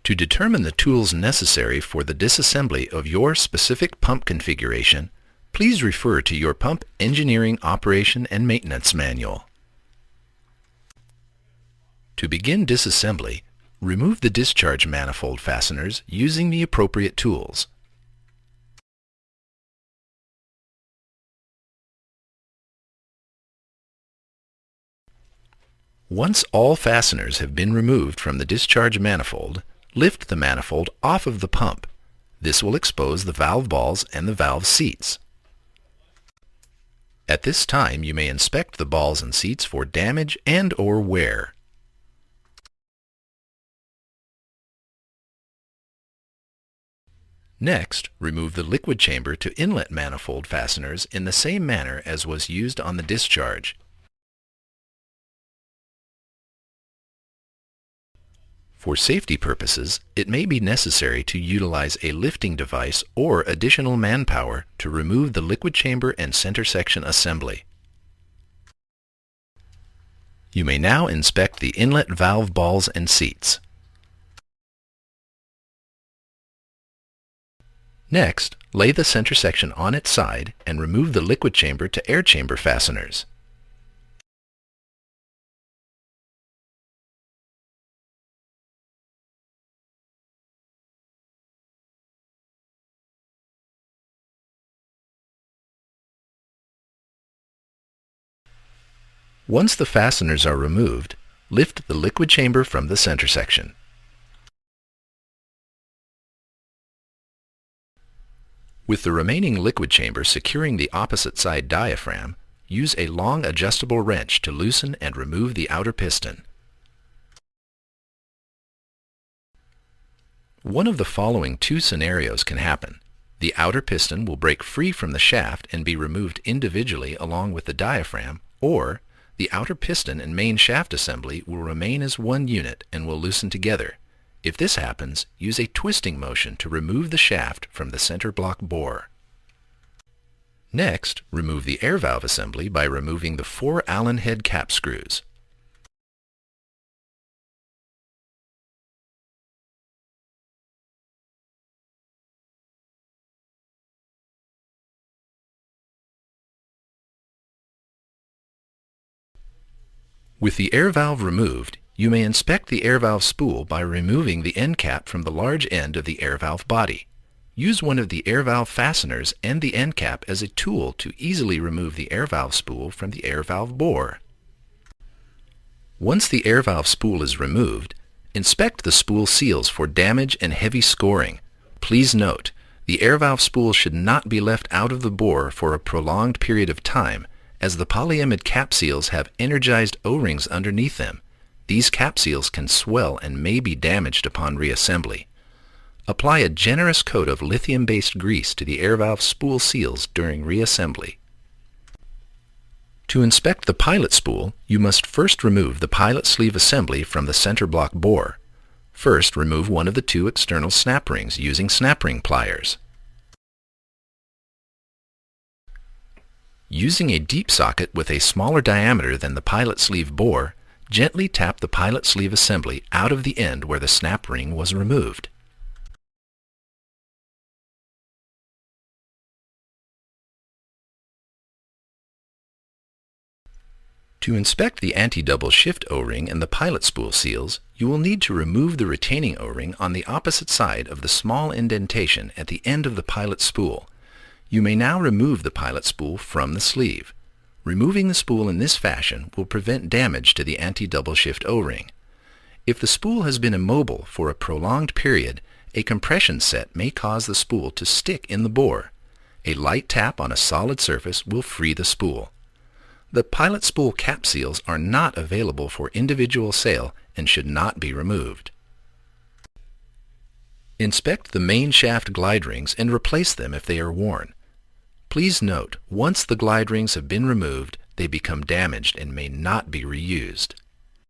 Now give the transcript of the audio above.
To determine the tools necessary for the disassembly of your specific pump configuration, please refer to your Pump Engineering Operation and Maintenance Manual. To begin disassembly, remove the discharge manifold fasteners using the appropriate tools. Once all fasteners have been removed from the discharge manifold, lift the manifold off of the pump. This will expose the valve balls and the valve seats. At this time, you may inspect the balls and seats for damage and/or wear. Next, remove the liquid chamber to inlet manifold fasteners in the same manner as was used on the discharge. For safety purposes, it may be necessary to utilize a lifting device or additional manpower to remove the liquid chamber and center section assembly. You may now inspect the inlet valve balls and seats. Next, lay the center section on its side and remove the liquid chamber to air chamber fasteners. Once the fasteners are removed, lift the liquid chamber from the center section. With the remaining liquid chamber securing the opposite side diaphragm, use a long adjustable wrench to loosen and remove the outer piston. One of the following two scenarios can happen. The outer piston will break free from the shaft and be removed individually along with the diaphragm, or the outer piston and main shaft assembly will remain as one unit and will loosen together. If this happens, use a twisting motion to remove the shaft from the center block bore. Next, remove the air valve assembly by removing the 4 Allen head cap screws. With the air valve removed, you may inspect the air valve spool by removing the end cap from the large end of the air valve body. Use one of the air valve fasteners and the end cap as a tool to easily remove the air valve spool from the air valve bore. Once the air valve spool is removed, inspect the spool seals for damage and heavy scoring. Please note, the air valve spool should not be left out of the bore for a prolonged period of time, as the polyimide cap seals have energized O-rings underneath them. These cap seals can swell and may be damaged upon reassembly. Apply a generous coat of lithium-based grease to the air valve spool seals during reassembly. To inspect the pilot spool, you must first remove the pilot sleeve assembly from the center block bore. First, remove one of the 2 external snap rings using snap ring pliers. Using a deep socket with a smaller diameter than the pilot sleeve bore, gently tap the pilot sleeve assembly out of the end where the snap ring was removed. To inspect the anti-double shift O-ring and the pilot spool seals, you will need to remove the retaining O-ring on the opposite side of the small indentation at the end of the pilot spool. You may now remove the pilot spool from the sleeve. Removing the spool in this fashion will prevent damage to the anti-double shift O-ring. If the spool has been immobile for a prolonged period, a compression set may cause the spool to stick in the bore. A light tap on a solid surface will free the spool. The pilot spool cap seals are not available for individual sale and should not be removed. Inspect the main shaft glide rings and replace them if they are worn. Please note, once the glide rings have been removed, they become damaged and may not be reused.